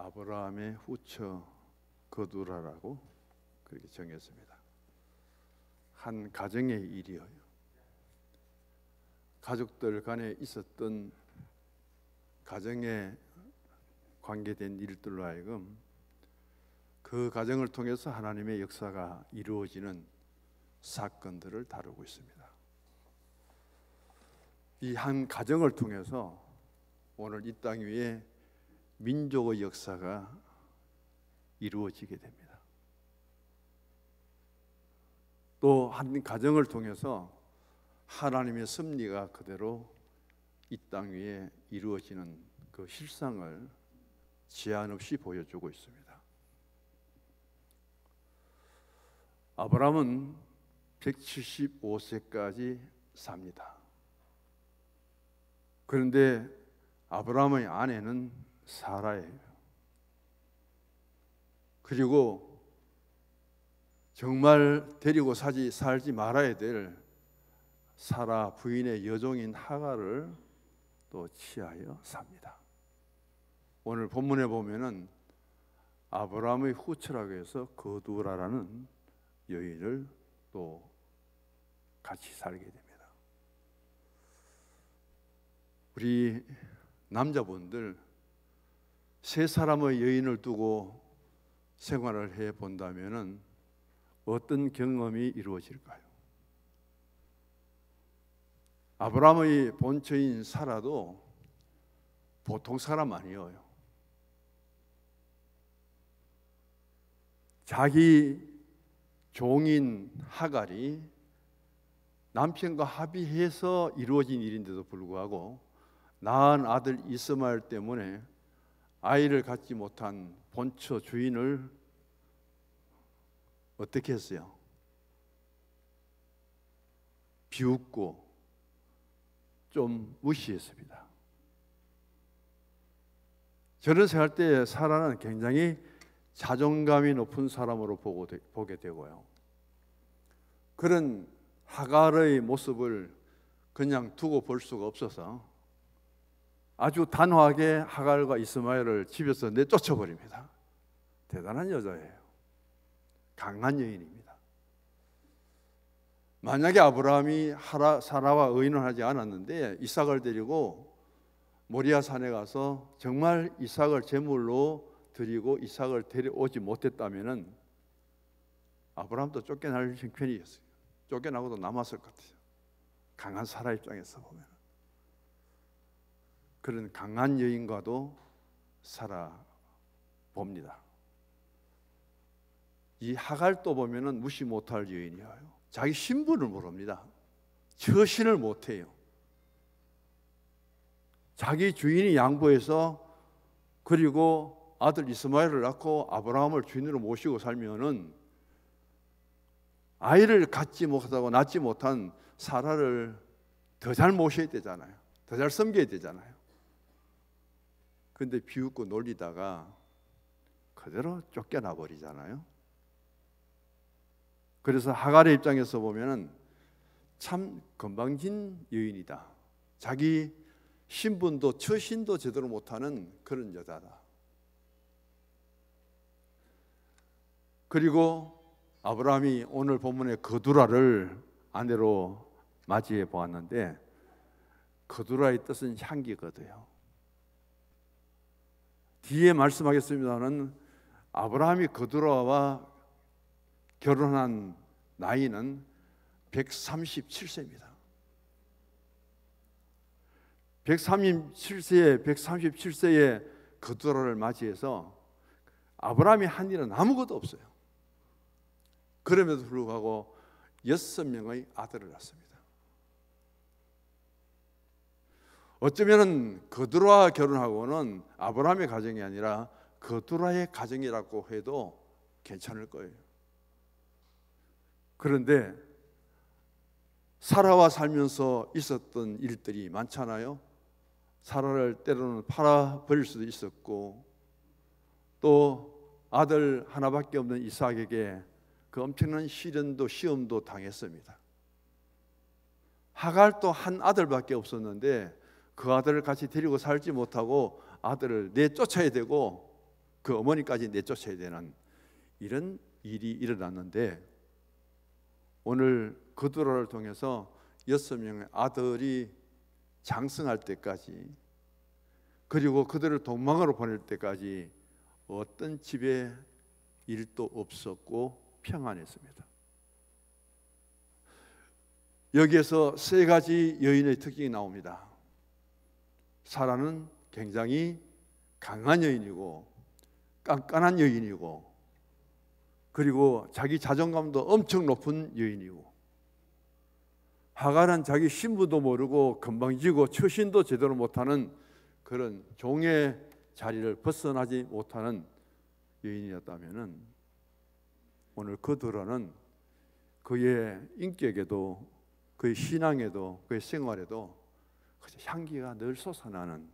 아브라함의 후처 거두라라고 그렇게 정했습니다. 한 가정의 일이에요. 가족들 간에 있었던 가정에 관계된 일들로 하여금 그 가정을 통해서 하나님의 역사가 이루어지는 사건들을 다루고 있습니다. 이 한 가정을 통해서 오늘 이 땅 위에 민족의 역사가 이루어지게 됩니다. 또 한 가정을 통해서 하나님의 섭리가 그대로 이 땅 위에 이루어지는 그 실상을 제한 없이 보여주고 있습니다. 아브라함은 175세까지 삽니다. 그런데 아브라함의 아내는 사라예요. 그리고 정말 데리고 살지 말아야 될 사라 부인의 여종인 하갈을 또 취하여 삽니다. 오늘 본문에 보면은 아브라함의 후처라고 해서 거두라라는 여인을 또 같이 살게 됩니다. 우리 남자분들 세 사람의 여인을 두고 생활을 해 본다면은 어떤 경험이 이루어질까요? 아브라함의 본처인 사라도 보통 사람 아니에요. 자기 종인 하갈이 남편과 합의해서 이루어진 일인데도 불구하고 낳은 아들 이스마엘 때문에 아이를 갖지 못한 본처 주인을 어떻게 했어요? 비웃고 좀 무시했습니다. 저를 생각할 때 사라는 굉장히 자존감이 높은 사람으로 보게 되고요. 그런 하갈의 모습을 그냥 두고 볼 수가 없어서 아주 단호하게 하갈과 이스마엘을 집에서 내쫓아버립니다. 대단한 여자예요. 강한 여인입니다. 만약에 아브라함이 사라와 의논하지 않았는데 이삭을 데리고 모리아 산에 가서 정말 이삭을 제물로 드리고 이삭을 데려오지 못했다면은 아브라함도 쫓겨날 형편이었어요. 쫓겨나고도 남았을 것 같아요. 강한 사라 입장에서 보면 그런 강한 여인과도 살아봅니다. 이 하갈도 보면은 무시 못할 여인이에요. 자기 신분을 모릅니다. 처신을 못해요. 자기 주인이 양보해서 그리고 아들 이스마엘을 낳고 아브라함을 주인으로 모시고 살면은 아이를 갖지 못하고 낳지 못한 사라를 더 잘 모셔야 되잖아요. 더 잘 섬겨야 되잖아요. 근데 비웃고 놀리다가 그대로 쫓겨나 버리잖아요. 그래서 하갈의 입장에서 보면은 참 건방진 여인이다. 자기 신분도 처신도 제대로 못하는 그런 여자다. 그리고 아브라함이 오늘 본문에 거두라를 아내로 맞이해 보았는데 거두라의 뜻은 향기거든요. 뒤에 말씀하겠습니다는 아브라함이 거두라와 결혼한 나이는 137세입니다. 137세에 거두라를 맞이해서 아브라함이 한 일은 아무것도 없어요. 그럼에도 불구하고 6명의 아들을 낳습니다. 어쩌면 거두라와 결혼하고는 아브라함의 가정이 아니라 거두라의 가정이라고 해도 괜찮을 거예요. 그런데 사라와 살면서 있었던 일들이 많잖아요. 사라를 때로는 팔아버릴 수도 있었고 또 아들 하나밖에 없는 이삭에게 그 엄청난 시험도 당했습니다. 하갈도 한 아들밖에 없었는데 그 아들을 같이 데리고 살지 못하고 아들을 내쫓아야 되고 그 어머니까지 내쫓아야 되는 이런 일이 일어났는데, 오늘 그두라를 통해서 6명의 아들이 장성할 때까지, 그리고 그들을 동방으로 보낼 때까지 어떤 집에 일도 없었고 평안했습니다. 여기에서 세 가지 여인의 특징이 나옵니다. 사라는 굉장히 강한 여인이고 깐깐한 여인이고, 그리고 자기 자존감도 엄청 높은 여인이고, 하갈은 자기 신부도 모르고 건방지고 처신도 제대로 못하는 그런 종의 자리를 벗어나지 못하는 여인이었다면, 오늘 그두라는 그의 인격에도 그의 신앙에도 그의 생활에도 향기가 늘 솟아나는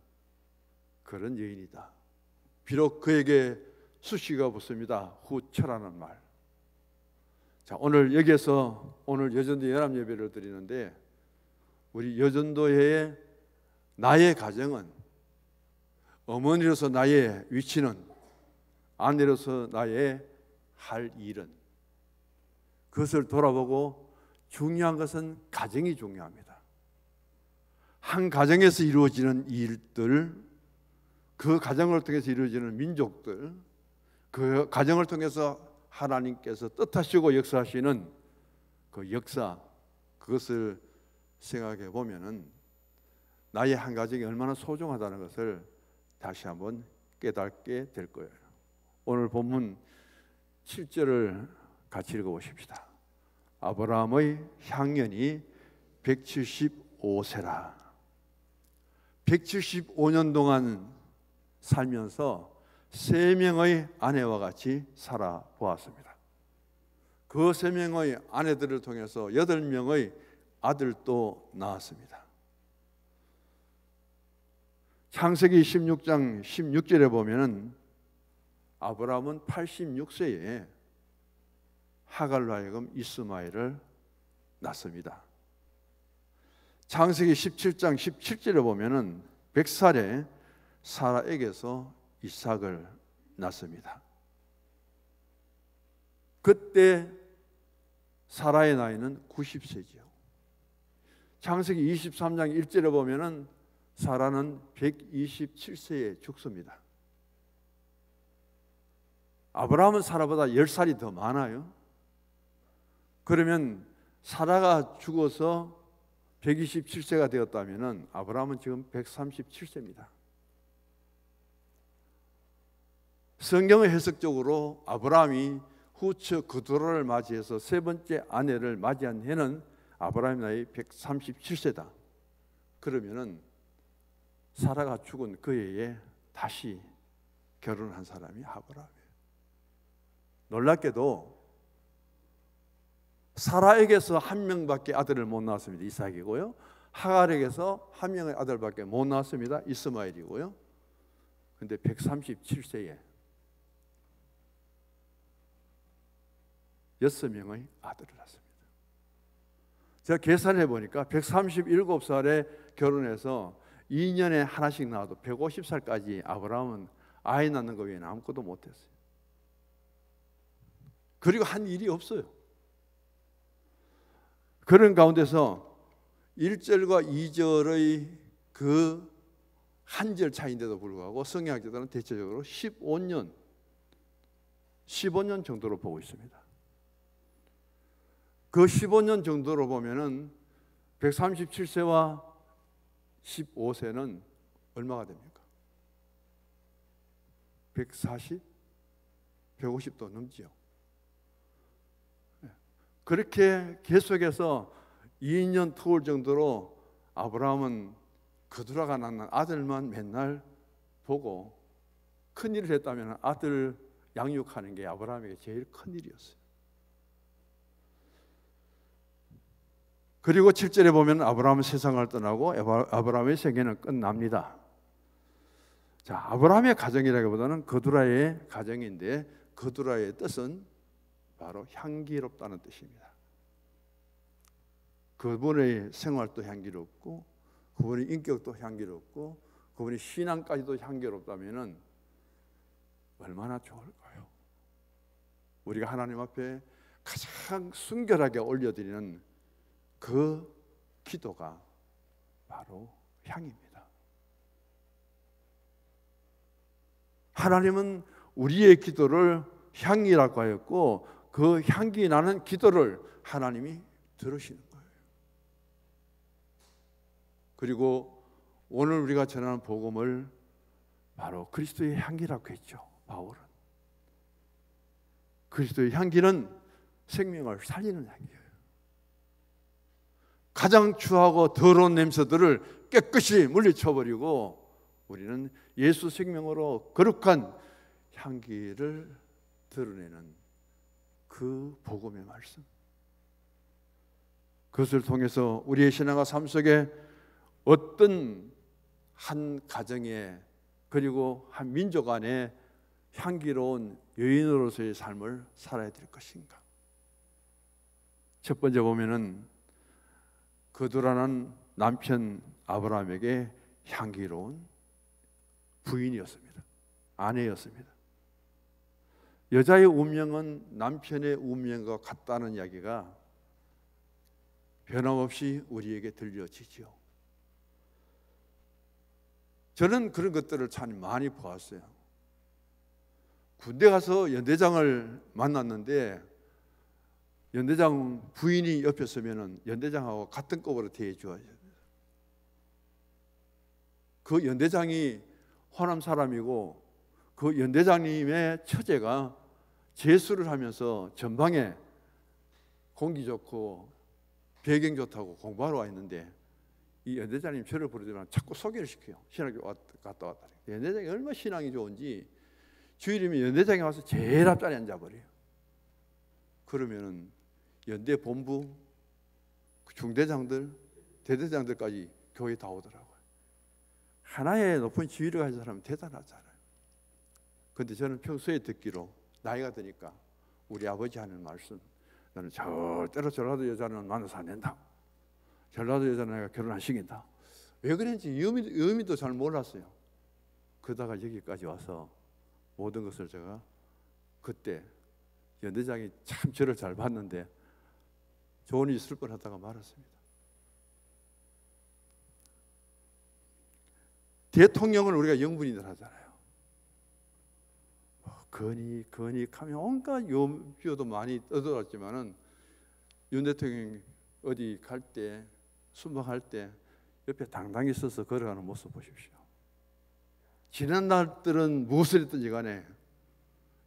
그런 여인이다. 비록 그에게 수시가 붙습니다. 후처라는 말. 자, 오늘 여기에서 오늘 여전도 연합 예배를 드리는데, 우리 여전도회의 나의 가정은, 어머니로서 나의 위치는, 아내로서 나의 할 일은, 그것을 돌아보고 중요한 것은 가정이 중요합니다. 한 가정에서 이루어지는 일들, 그 가정을 통해서 이루어지는 민족들, 그 가정을 통해서 하나님께서 뜻하시고 역사하시는 그 역사, 그것을 생각해 보면은 나의 한 가정이 얼마나 소중하다는 것을 다시 한번 깨닫게 될 거예요. 오늘 본문 7절을 같이 읽어보십시다. 아브라함의 향년이 175세라. 175년 동안 살면서 3명의 아내와 같이 살아보았습니다. 그 3명의 아내들을 통해서 8명의 아들도 낳았습니다. 창세기 16장 16절에 보면은 아브라함은 86세에 하갈로 하여금 이스마엘을 낳습니다. 창세기 17장 17절에 보면은 100살에 사라에게서 이삭을 낳습니다. 그때 사라의 나이는 90세지요. 창세기 23장 1절에 보면은 사라는 127세에 죽습니다. 아브라함은 사라보다 10살이 더 많아요. 그러면 사라가 죽어서 127세가 되었다면 아브라함은 지금 137세입니다. 성경의 해석적으로 아브라함이 후처 그두라를 맞이해서 세 번째 아내를 맞이한 해는 아브라함의 나이 137세다. 그러면은 사라가 죽은 그 해에 다시 결혼한 사람이 아브라함이에요. 놀랍게도 사라에게서 한 명밖에 아들을 못 낳았습니다. 이삭이고요. 하갈에게서 한 명의 아들밖에 못 낳았습니다. 이스마엘이고요. 근데 137세에 6명의 아들을 낳습니다. 제가 계산해 보니까 137살에 결혼해서 2년에 하나씩 낳아도 150살까지 아브라함은 아이 낳는 거 외에는 아무것도 못했어요. 그리고 한 일이 없어요. 그런 가운데서 1절과 2절의 그 한 절 차이인데도 불구하고 성경학자들은 대체적으로 15년 정도로 보고 있습니다. 그 15년 정도로 보면은 137세와 15세는 얼마가 됩니까? 140, 150도 넘지요. 그렇게 계속해서 2년 터울 정도로 아브라함은 그두라가 낳는 아들만 맨날 보고, 큰일을 했다면 아들 양육하는 게 아브라함에게 제일 큰일이었어요. 그리고 7절에 보면 아브라함은 세상을 떠나고 아브라함의 생애는 끝납니다. 자, 아브라함의 가정이라기보다는 그두라의 가정인데, 그두라의 뜻은 바로 향기롭다는 뜻입니다. 그분의 생활도 향기롭고, 그분의 인격도 향기롭고, 그분의 신앙까지도 향기롭다면은 얼마나 좋을까요? 우리가 하나님 앞에 가장 순결하게 올려드리는 그 기도가 바로 향입니다. 하나님은 우리의 기도를 향이라고 하였고 그 향기 나는 기도를 하나님이 들으시는 거예요. 그리고 오늘 우리가 전하는 복음을 바로 그리스도의 향기라고 했죠. 바울은 그리스도의 향기는 생명을 살리는 향기예요. 가장 추하고 더러운 냄새들을 깨끗이 물리쳐버리고 우리는 예수 생명으로 거룩한 향기를 드러내는 그 복음의 말씀, 그것을 통해서 우리의 신앙과 삶 속에 어떤 한 가정에 그리고 한 민족 안에 향기로운 여인으로서의 삶을 살아야 될 것인가. 첫 번째 보면은 그두라는 남편 아브라함에게 향기로운 부인이었습니다. 아내였습니다. 여자의 운명은 남편의 운명과 같다는 이야기가 변함없이 우리에게 들려지지요. 저는 그런 것들을 참 많이 보았어요. 군대 가서 연대장을 만났는데 연대장 부인이 옆에 서면은 연대장하고 같은 급으로 대해줘야 돼요. 그 연대장이 호남 사람이고 그 연대장님의 처제가 재수를 하면서 전방에 공기 좋고 배경 좋다고 공부하러 와 있는데 이 연대장님 저를 부르지만 자꾸 소개를 시켜요. 신학교 갔다 왔다. 연대장이 얼마나 신앙이 좋은지 주일이면 연대장에 와서 제일 앞자리에 앉아버려요. 그러면은 연대 본부 중대장들 대대장들까지 교회에 다 오더라고요. 하나의 높은 지위를 가진 사람은 대단하잖아요. 그런데 저는 평소에 듣기로 나이가 드니까 우리 아버지 하는 말씀, 나는 절대로 전라도 여자는 만나서 안 된다. 전라도 여자는 내가 결혼 안 시킨다. 왜 그런지 의미도 잘 몰랐어요. 그러다가 여기까지 와서 모든 것을 제가 그때 연대장이 참 저를 잘 봤는데 좋은 일이 있을 뻔하다가 말았습니다. 대통령을 우리가 영분이들 하잖아요. 건익하면 온갖 요도 많이 얻어왔지만은 윤 대통령이 어디 갈 때 순방할 때 옆에 당당히 서서 걸어가는 모습 보십시오. 지난 날들은 무엇을 했든지 간에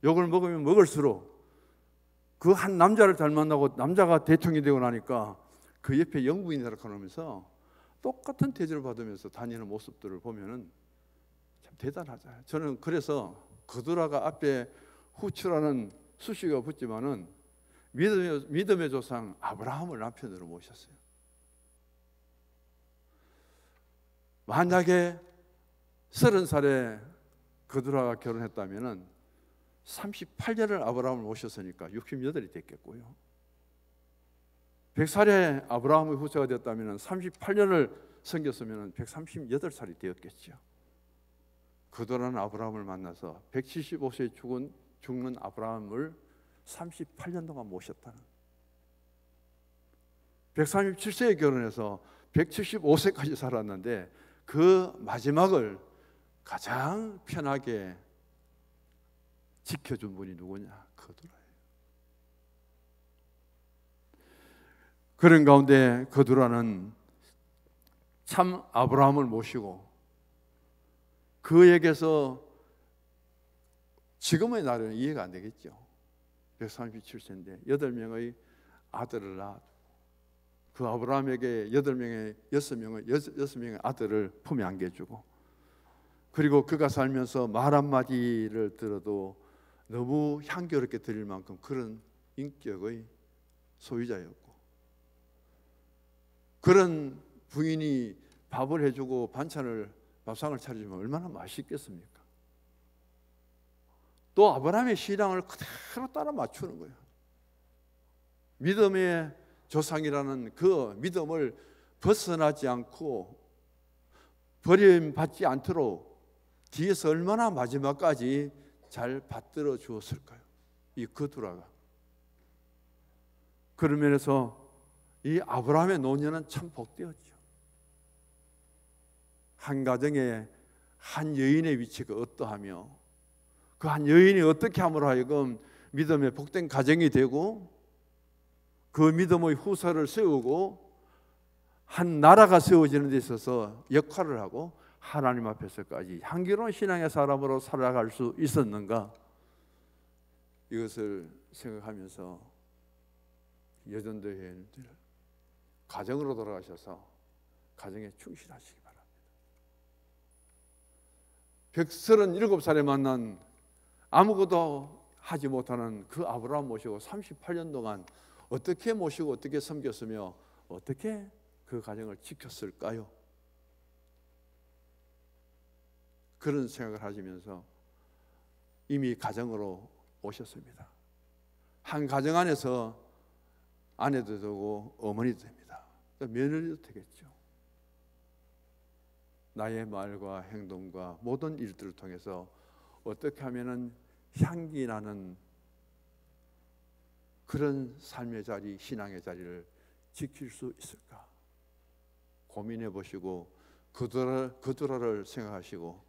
욕을 먹으면 먹을수록 그 한 남자를 잘 만나고 남자가 대통령이 되고 나니까 그 옆에 영부인이라고 하면서 똑같은 대접을 받으면서 다니는 모습들을 보면은 참 대단하잖아요. 저는 그래서 그두라가 앞에 후추라는 수식어가 붙지만은 믿음의 조상 아브라함을 남편으로 모셨어요. 만약에 30살에 그두라가 결혼했다면은 38년을 아브라함을 모셨으니까 68이 됐겠고요. 100살에 아브라함의 후처가 되었다면 38년을 섬겼으면 138살이 되었겠죠. 그두라는 아브라함을 만나서 175세에 죽는 아브라함을 38년 동안 모셨다는, 137세에 결혼해서 175세까지 살았는데 그 마지막을 가장 편하게 지켜준 분이 누구냐? 그두라예요. 그런 가운데 그두라는 참 아브라함을 모시고 그에게서 지금의 날은 이해가 안 되겠죠. 137세인데 8명의 아들을 낳아 그 아브라함에게 6명의 아들을 품에 안겨주고, 그리고 그가 살면서 말 한마디를 들어도 너무 향기롭게 들릴 만큼 그런 인격의 소유자였고, 그런 부인이 밥을 해주고 밥상을 차려주면 얼마나 맛있겠습니까? 또 아브라함의 신앙을 그대로 따라 맞추는 거예요. 믿음의 조상이라는 그 믿음을 벗어나지 않고 버림받지 않도록 뒤에서 얼마나 마지막까지 잘 받들어 주었을까요? 이 그두라가. 그런 면에서 이 아브라함의 노년은 참 복되었죠. 한 가정에 한 여인의 위치가 어떠하며 그 한 여인이 어떻게 함으로 하여금 믿음의 복된 가정이 되고 그 믿음의 후사를 세우고 한 나라가 세워지는 데 있어서 역할을 하고 하나님 앞에서까지 향기로운 신앙의 사람으로 살아갈 수 있었는가, 이것을 생각하면서 여전도 여인들 가정으로 돌아가셔서 가정에 충실하시기 바랍니다. 137살에 만난 아무것도 하지 못하는 그 아브라함 모시고 38년 동안 어떻게 모시고 어떻게 섬겼으며 어떻게 그 가정을 지켰을까요? 그런 생각을 하시면서 이미 가정으로 오셨습니다. 한 가정 안에서 아내도 되고 어머니도 됩니다. 며느리도 되겠죠. 나의 말과 행동과 모든 일들을 통해서 어떻게 하면은 향기 나는 그런 삶의 자리, 신앙의 자리를 지킬 수 있을까 고민해 보시고 그두라를 생각하시고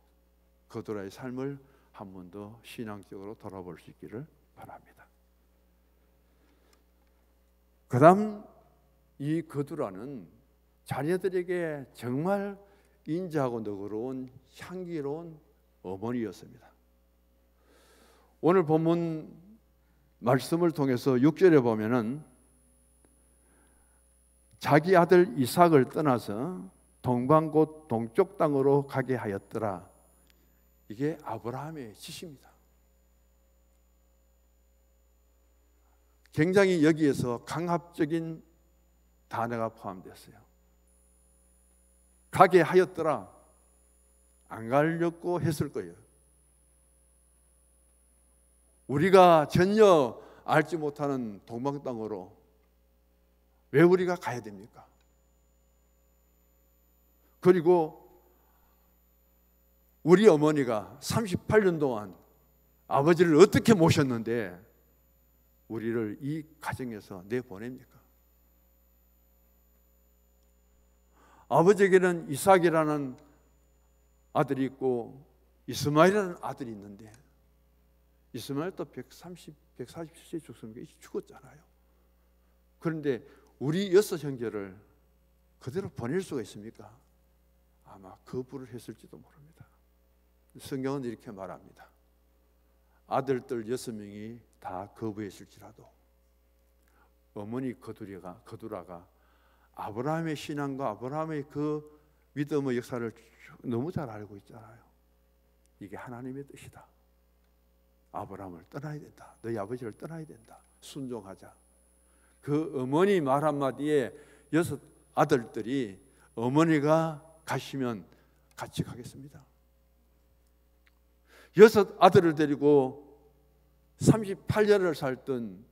그두라의 삶을 한 번 더 신앙적으로 돌아볼 수 있기를 바랍니다. 그 다음 이 그두라는 자녀들에게 정말 인자하고 너그러운 향기로운 어머니였습니다. 오늘 본문 말씀을 통해서 6절에 보면은 자기 아들 이삭을 떠나서 동방 곧 동쪽 땅으로 가게 하였더라. 이게 아브라함의 지시입니다. 굉장히 여기에서 강압적인 단어가 포함됐어요. 가게 하였더라. 안 가려고 했을 거예요. 우리가 전혀 알지 못하는 동방 땅으로 왜 우리가 가야 됩니까? 그리고 우리 어머니가 38년 동안 아버지를 어떻게 모셨는데 우리를 이 가정에서 내보냅니까? 아버지에게는 이삭이라는 아들이 있고 이스마엘이라는 아들이 있는데 이스마엘도 140세 죽습니까? 죽었잖아요. 그런데 우리 6 형제를 그대로 보낼 수가 있습니까? 아마 거부를 했을지도 모릅니다. 성경은 이렇게 말합니다. 아들들 6명이 다 거부했을지라도 어머니 그두라가 아브라함의 신앙과 아브라함의 그 믿음의 역사를 너무 잘 알고 있잖아요. 이게 하나님의 뜻이다. 아브라함을 떠나야 된다. 너희 아버지를 떠나야 된다. 순종하자. 그 어머니 말 한마디에 6 아들들이 어머니가 가시면 같이 가겠습니다. 6 아들을 데리고 38년을 살던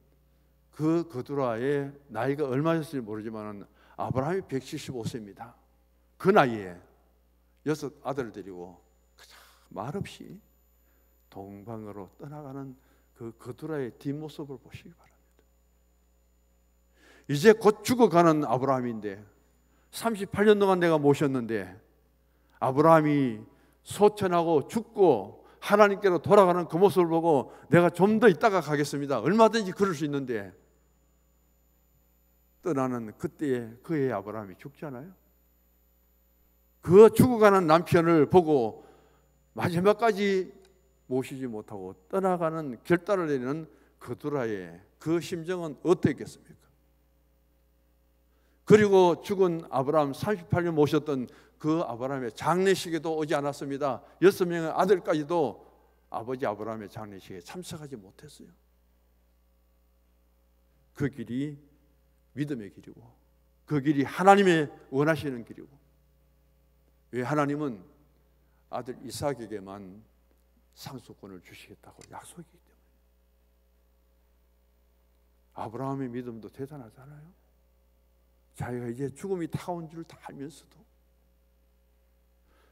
그 그두라의 나이가 얼마였을지 모르지만 아브라함이 175세입니다. 그 나이에 6 아들을 데리고 말없이 동방으로 떠나가는 그 그두라의 뒷모습을 보시기 바랍니다. 이제 곧 죽어가는 아브라함인데 38년 동안 내가 모셨는데 아브라함이 소천하고 죽고 하나님께로 돌아가는 그 모습을 보고 내가 좀 더 있다가 가겠습니다. 얼마든지 그럴 수 있는데 떠나는 그때에 그의 아브라함이 죽잖아요. 그 죽어가는 남편을 보고 마지막까지 모시지 못하고 떠나가는 결단을 내리는 그두라의 그 심정은 어땠겠습니까? 그리고 죽은 아브라함 38년 모셨던 그 아브라함의 장례식에도 오지 않았습니다. 6명의 아들까지도 아버지 아브라함의 장례식에 참석하지 못했어요. 그 길이 믿음의 길이고 그 길이 하나님의 원하시는 길이고, 왜 하나님은 아들 이삭에게만 상속권을 주시겠다고 약속이기 때문에. 아브라함의 믿음도 대단하잖아요. 자기가 이제 죽음이 다가온 줄 다 알면서도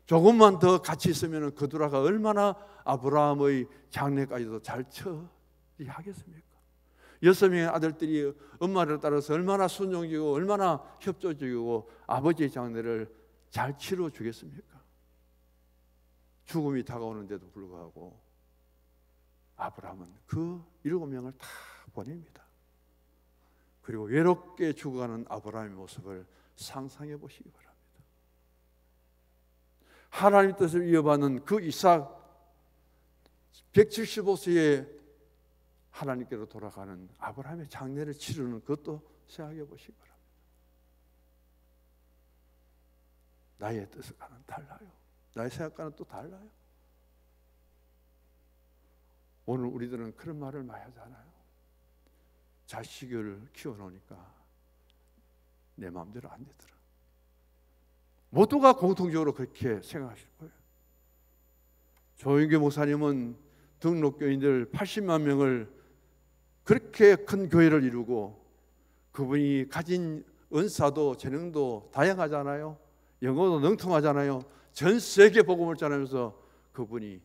조금만 더 같이 있으면 그두라가 얼마나 아브라함의 장래까지도 잘 처리하겠습니까? 6명의 아들들이 엄마를 따라서 얼마나 순종적이고 얼마나 협조적이고 아버지의 장래를 잘 치러주겠습니까? 죽음이 다가오는데도 불구하고 아브라함은 그 7명을 다 보냅니다. 그리고 외롭게 죽어가는 아브라함의 모습을 상상해 보시기 바랍니다. 하나님 뜻을 이어받는 그 이삭 175세에 하나님께로 돌아가는 아브라함의 장례를 치르는 그것도 생각해 보시기 바랍니다. 나의 뜻과는 달라요. 나의 생각과는 또 달라요. 오늘 우리들은 그런 말을 많이 하잖아요. 자식을 키워놓으니까 내 마음대로 안 되더라. 모두가 공통적으로 그렇게 생각하실 거예요. 조영규 목사님은 등록교인들 80만 명을 그렇게 큰 교회를 이루고 그분이 가진 은사도 재능도 다양하잖아요. 영어도 능통하잖아요. 전 세계 복음을 전하면서 그분이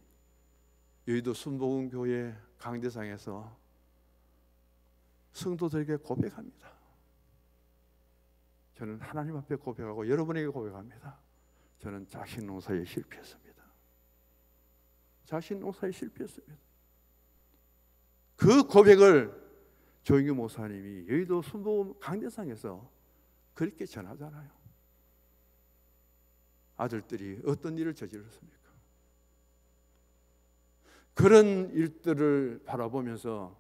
여의도 순복음교회 강대상에서 성도들에게 고백합니다. 저는 하나님 앞에 고백하고 여러분에게 고백합니다. 저는 자식 농사에 실패했습니다. 자식 농사에 실패했습니다. 그 고백을 조영규 목사님이 여의도 순복음 강대상에서 그렇게 전하잖아요. 아들들이 어떤 일을 저질렀습니까? 그런 일들을 바라보면서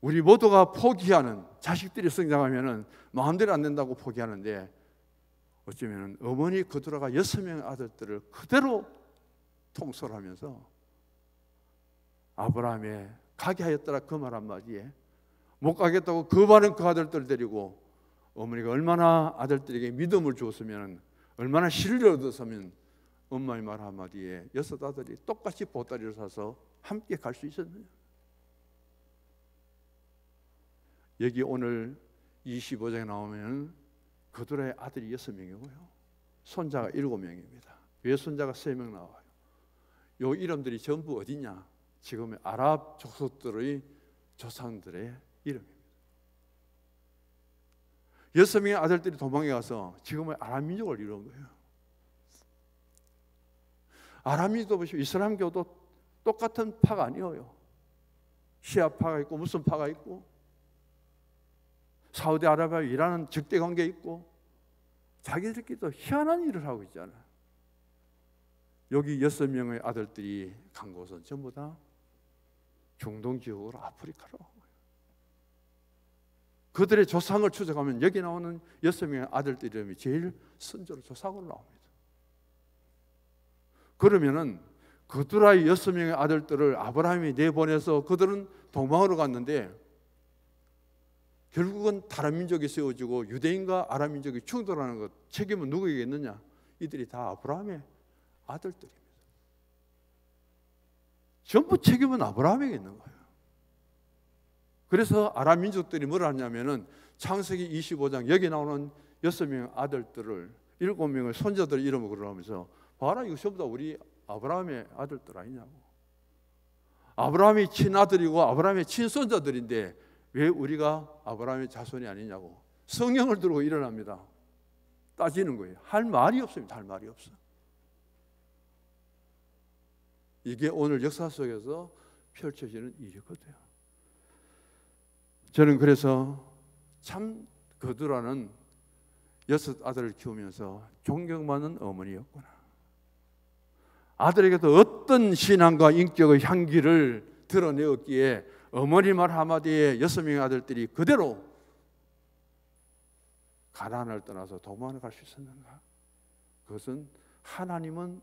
우리 모두가 포기하는, 자식들이 성장하면 마음대로 안 된다고 포기하는데 어쩌면 어머니 그두라가 6명의 아들들을 그대로 통솔하면서 아브라함의 가게 하였더라 그 말 한마디에 못 가겠다고 그 말은 그 아들들 데리고 어머니가 얼마나 아들들에게 믿음을 주었으면, 얼마나 신뢰를 얻었으면 엄마의 말 한마디에 6 아들이 똑같이 보따리를 사서 함께 갈 수 있었느냐. 여기 오늘 25장에 나오면 그들의 아들이 6명이고요 손자가 7명입니다 외손자가 3명 나와요. 요 이름들이 전부 어디냐? 지금의 아랍 족속들의 조상들의 이름입니다. 6명의 아들들이 도망해 가서 지금의 아랍 민족을 이룬 거예요. 아랍 민족도 보시면 이슬람교도 똑같은 파가 아니에요. 시아파가 있고 무슨 파가 있고 사우디아라비아와 이란은 적대 관계 있고 자기들끼리도 희한한 일을 하고 있잖아요. 여기 6명의 아들들이 간 곳은 전부 다 중동 지역으로 아프리카로 간 거예요. 그들의 조상을 추적하면 여기 나오는 6명의 아들들 이름이 제일 선조로 조상으로 나옵니다. 그러면은 그들의 6명의 아들들을 아브라함이 내보내서 그들은 동방으로 갔는데 결국은 다른 민족이 세워지고 유대인과 아랍 민족이 충돌하는 것 책임은 누구에게 있느냐? 이들이 다 아브라함의 아들들입니다. 전부 책임은 아브라함에게 있는 거예요. 그래서 아랍 민족들이 뭘 하냐면은 창세기 25장 여기 나오는 6명의 아들들을 7명의 손자들 이름을 그러면서 봐라 이거 전부 다 우리 아브라함의 아들들 아니냐고. 아브라함이 친아들이고 아브라함의 친손자들인데 왜 우리가 아브라함의 자손이 아니냐고 성경을 들고 일어납니다. 따지는 거예요. 할 말이 없습니다. 할 말이 없어. 이게 오늘 역사 속에서 펼쳐지는 일이거든요. 저는 그래서 참 그두라는 6 아들을 키우면서 존경받는 어머니였구나. 아들에게도 어떤 신앙과 인격의 향기를 드러내었기에 어머니 말 한마디에 6명의 아들들이 그대로 가나안을 떠나서 도망을 갈 수 있었는가? 그것은 하나님은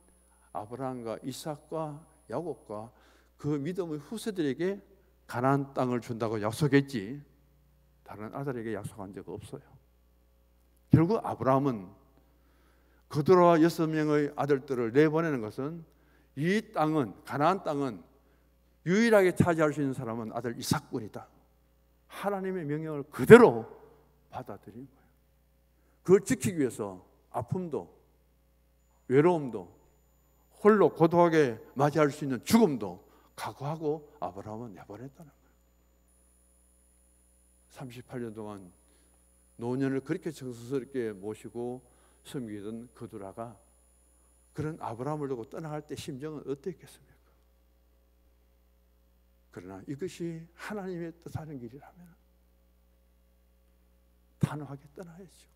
아브라함과 이삭과 야곱과 그 믿음의 후세들에게 가나안 땅을 준다고 약속했지 다른 아들에게 약속한 적 없어요. 결국 아브라함은 그들과 6명의 아들들을 내보내는 것은 이 땅은, 가나안 땅은 유일하게 차지할 수 있는 사람은 아들 이삭뿐이다. 하나님의 명령을 그대로 받아들인 거예요. 그걸 지키기 위해서 아픔도 외로움도 홀로 고독하게 맞이할 수 있는 죽음도 각오하고 아브라함은 내보냈다는 거예요. 38년 동안 노년을 그렇게 정성스럽게 모시고 섬기던 그두라가 그런 아브라함을 두고 떠나갈 때 심정은 어땠겠습니까? 그러나 이것이 하나님의 뜻하는 길이라면 단호하게 떠나야죠.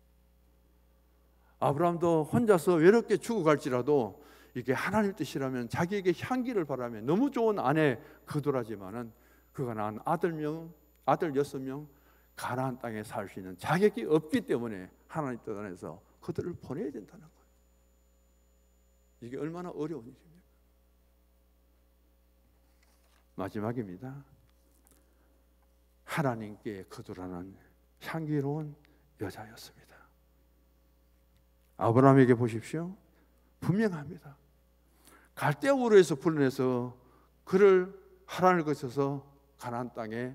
아브라함도 혼자서 외롭게 죽어갈지라도 이게 하나님 뜻이라면 자기에게 향기를 바라며 너무 좋은 아내 그두라지만은 그가 낳은 아들 6명 가나안 땅에 살 수 있는 자격이 없기 때문에 하나님 뜻 안에서 그들을 보내야 된다는 거예요. 이게 얼마나 어려운 일입니까? 마지막입니다. 하나님께 그두라는 향기로운 여자였습니다. 아브라함에게 보십시오. 분명합니다. 갈대아 우르에서 불러내서 그를 하란을 거쳐서 가나안 땅에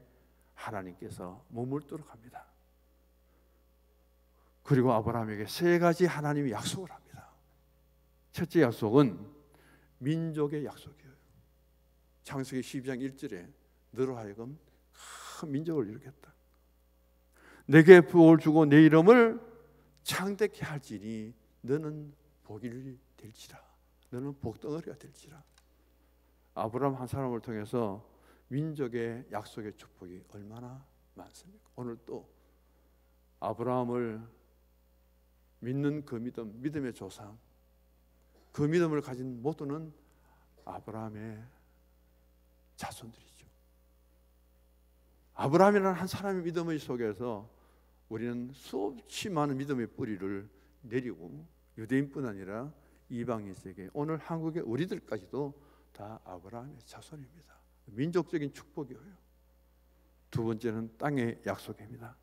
하나님께서 머물도록 합니다. 그리고 아브라함에게 세 가지 하나님이 약속을 합니다. 첫째 약속은 민족의 약속이에요. 창세기 12장 1절에 너로 하여금 큰 민족을 이루겠다. 내게 복을 주고 내 이름을 창대케 할지니 너는 복이 될지라. 너는 복덩어리가 될지라. 아브라함 한 사람을 통해서 민족의 약속의 축복이 얼마나 많습니까? 오늘 또 아브라함을 믿는 그 믿음, 믿음의 조상, 그 믿음을 가진 모두는 아브라함의 자손들이죠. 아브라함이라는 한 사람의 믿음의 속에서 우리는 수없이 많은 믿음의 뿌리를 내리고 유대인뿐 아니라 이방인에게 오늘 한국의 우리들까지도 다 아브라함의 자손입니다. 민족적인 축복이에요. 두 번째는 땅의 약속입니다.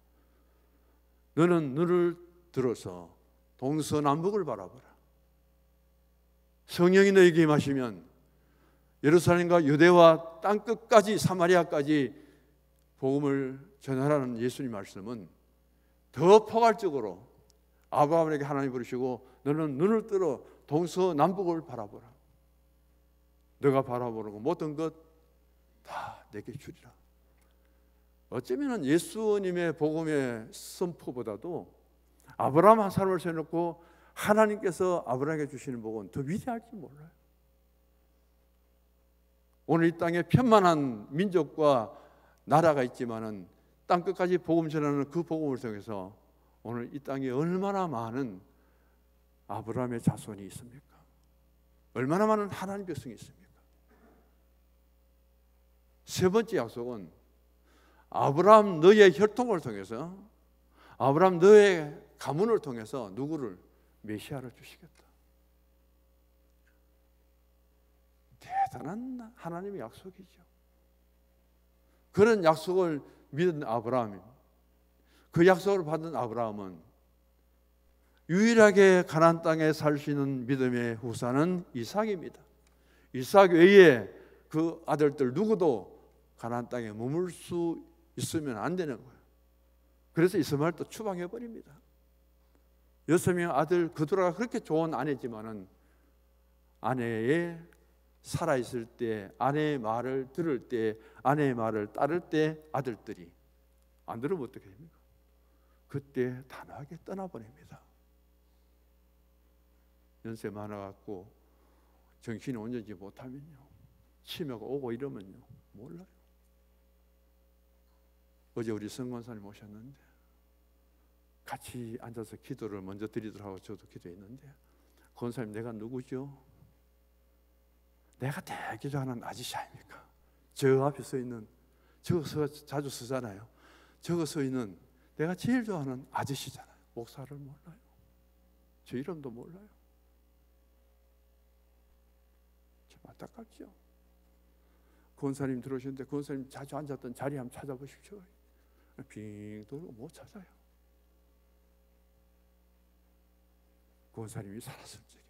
너는 눈을 들어서 동서남북을 바라보라. 성령이 너에게 임하시면 예루살렘과 유대와 땅끝까지 사마리아까지 복음을 전하라는 예수님 말씀은 더 포괄적으로 아브라함에게 하나님 부르시고 너는 눈을 들어 동서남북을 바라보라. 너가 바라보는 것 모든 것 다 내게 주리라. 어쩌면 예수님의 복음의 선포보다도 아브라함 한 사람을 세워놓고 하나님께서 아브라함에게 주시는 복은 더 위대할지 몰라요. 오늘 이 땅에 편만한 민족과 나라가 있지만은 땅끝까지 복음 전하는 그 복음을 통해서 오늘 이 땅에 얼마나 많은 아브라함의 자손이 있습니까? 얼마나 많은 하나님 백성이 있습니까? 세 번째 약속은 아브라함 너의 혈통을 통해서 아브라함 너의 가문을 통해서 누구를? 메시아를 주시겠다. 대단한 하나님의 약속이죠. 그런 약속을 믿은 아브라함, 그 약속을 받은 아브라함은 유일하게 가나안 땅에 살 수 있는 믿음의 후사는 이삭입니다. 이삭 외에 그 아들들 누구도 가나안 땅에 머물 수 있으면 안 되는 거예요. 그래서 이스마엘도 추방해 버립니다. 6명 아들 그두라가 그렇게 좋은 아내지만은 아내의 살아있을 때, 아내의 말을 들을 때, 아내의 말을 따를 때 아들들이 안 들으면 어떻게 됩니까? 그때 단호하게 떠나보냅니다. 연세 많아갖고 정신이 온전지 못하면요, 치매가 오고 이러면요 몰라요. 어제 우리 성권사님 오셨는데 같이 앉아서 기도를 먼저 드리더라고. 저도 기도했는데 권사님, 내가 누구죠? 내가 되게 좋아하는 아저씨 아닙니까? 저 앞에 서 있는, 저거 자주 쓰잖아요. 저거 서 있는 내가 제일 좋아하는 아저씨잖아요. 목사를 몰라요. 저 이름도 몰라요. 참 안타깝죠. 권사님 들어오셨는데 권사님 자주 앉았던 자리 한번 찾아보십시오. 빙 돌고 못 찾아요. 권사님이 살았을 적에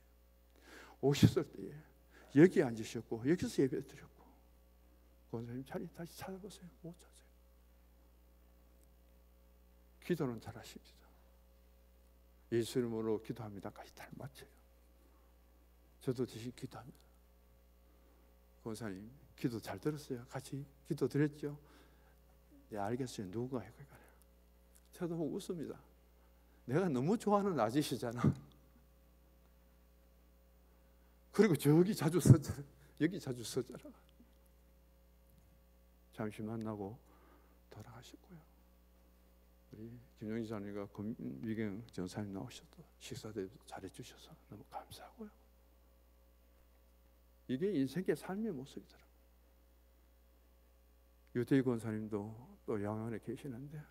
오셨을 때에 여기 앉으셨고 여기서 예배 드렸고, 권사님 자리 다시 찾아보세요. 못 찾아요. 기도는 잘하십니다. 예수 이름으로 기도합니다까지 잘 맞춰요. 저도 대신 기도합니다. 권사님 기도 잘 들었어요. 같이 기도 드렸죠. 네, 알겠어요. 누군가 해볼까요? 저도 웃습니다. 내가 너무 좋아하는 아저씨잖아. 그리고 저기 자주 서잖아. 여기 자주 서잖아. 잠시 만나고 돌아가셨고요. 우리 김용희 자님과 김미경 전사님 나오셔도 식사도 잘해주셔서 너무 감사하고요. 이게 인생의 삶의 모습이더라고요. 유태희 권사님도 또 양안에 계시는데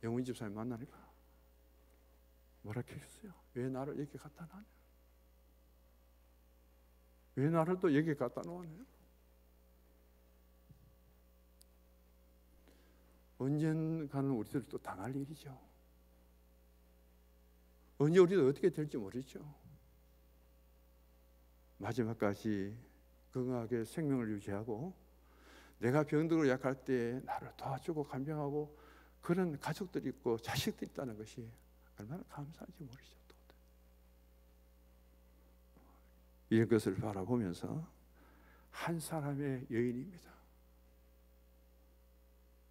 영훈 집사님 만나니까 뭐라 하셨어요? 왜 나를 여기 갖다 놨냐? 왜 나를 또 여기 갖다 놓았냐? 언젠가는 우리들도 당할 일이죠. 언제 우리도 어떻게 될지 모르죠. 마지막까지 건강하게 생명을 유지하고 내가 병들고 약할 때 나를 도와주고 간병하고 그런 가족들이 있고 자식들이 있다는 것이 얼마나 감사한지 모르죠. 이런 것을 바라보면서 한 사람의 여인입니다.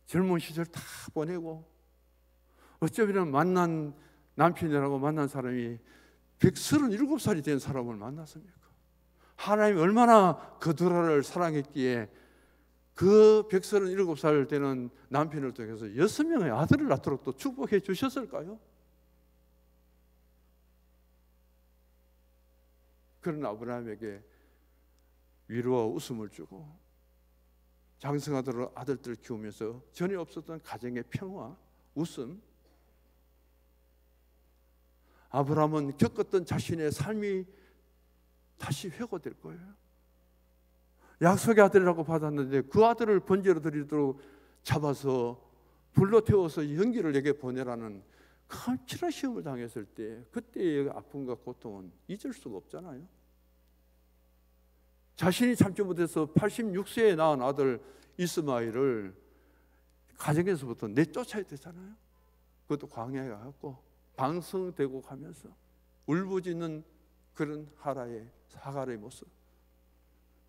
젊은 시절 다 보내고 어쩌면 만난 남편이라고 만난 사람이 137살이 된 사람을 만났습니까? 하나님이 얼마나 그두라를 사랑했기에 그 137살 되는 남편을 통해서 6명의 아들을 낳도록 또 축복해 주셨을까요? 그런 아브라함에게 위로와 웃음을 주고 장성하도록 아들들을 키우면서 전에 없었던 가정의 평화, 웃음. 아브라함은 겪었던 자신의 삶이 다시 회고될 거예요. 약속의 아들이라고 받았는데 그 아들을 번제로 드리도록 잡아서 불로 태워서 연기를 내게 보내라는 끔찍한 시험을 당했을 때 그때의 아픔과 고통은 잊을 수가 없잖아요. 자신이 참지 못해서 86세에 낳은 아들 이스마엘을 가정에서부터 내쫓아야 되잖아요. 그것도 광야에 가고 방성되고 가면서 울부짖는 그런 하갈의 모습,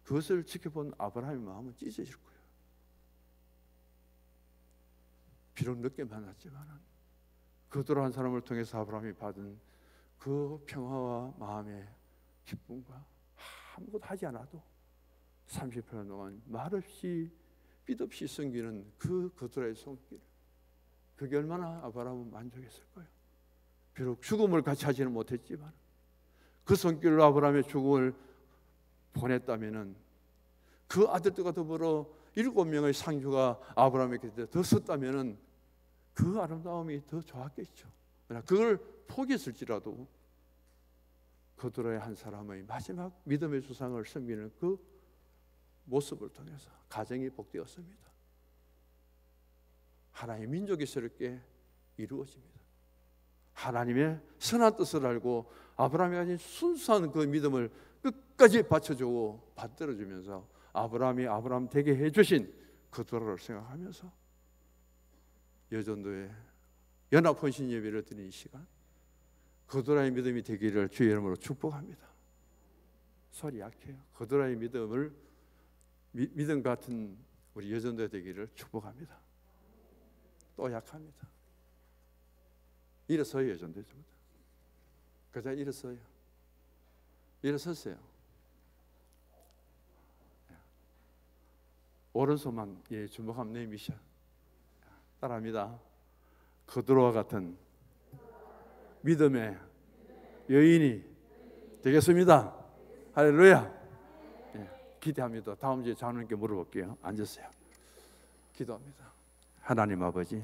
그것을 지켜본 아브라함의 마음은 찢어질 거예요. 비록 늦게 만났지만 그들한 사람을 통해서 아브라함이 받은 그 평화와 마음의 기쁨과 아무것도 하지 않아도 38년 동안 말없이 삐없이 섬기는 그들의 손길, 그게 얼마나 아브라함은 만족했을 거예요. 비록 죽음을 같이 하지는 못했지만 그 손길로 아브라함의 죽음을 보냈다면은 그 아들들과 더불어 7명의 상주가 아브라함의 곁에 더 섰다면은 그 아름다움이 더 좋았겠죠. 그러나 그걸 포기했을지라도 그들의 한 사람의 마지막 믿음의 주상을 섬기는 그 모습을 통해서 가정이 복되었습니다. 하나님의 민족이 새롭게 이루어집니다. 하나님의 선한 뜻을 알고 아브라함이 가진 순수한 그 믿음을 끝까지 받쳐주고 받들어주면서 아브라함이 아브라함 되게 해주신 그들을 생각하면서 여전도에 연합헌신 예배를 드리는 이 시간, 그들의 믿음이 되기를 주의 이름으로 축복합니다. 소리 약해요. 그들의 믿음 같은 우리 여전도 되기를 축복합니다. 또 약합니다. 일어서요. 여전도 그자 일어서요. 일어섰어요. 오른손만 주목하면 내미셔. 따라합니다. 그들과 같은 믿음의 여인이 되겠습니다. 할렐루야. 기대합니다. 다음 주에 장로님께 물어볼게요. 앉으세요. 기도합니다. 하나님 아버지,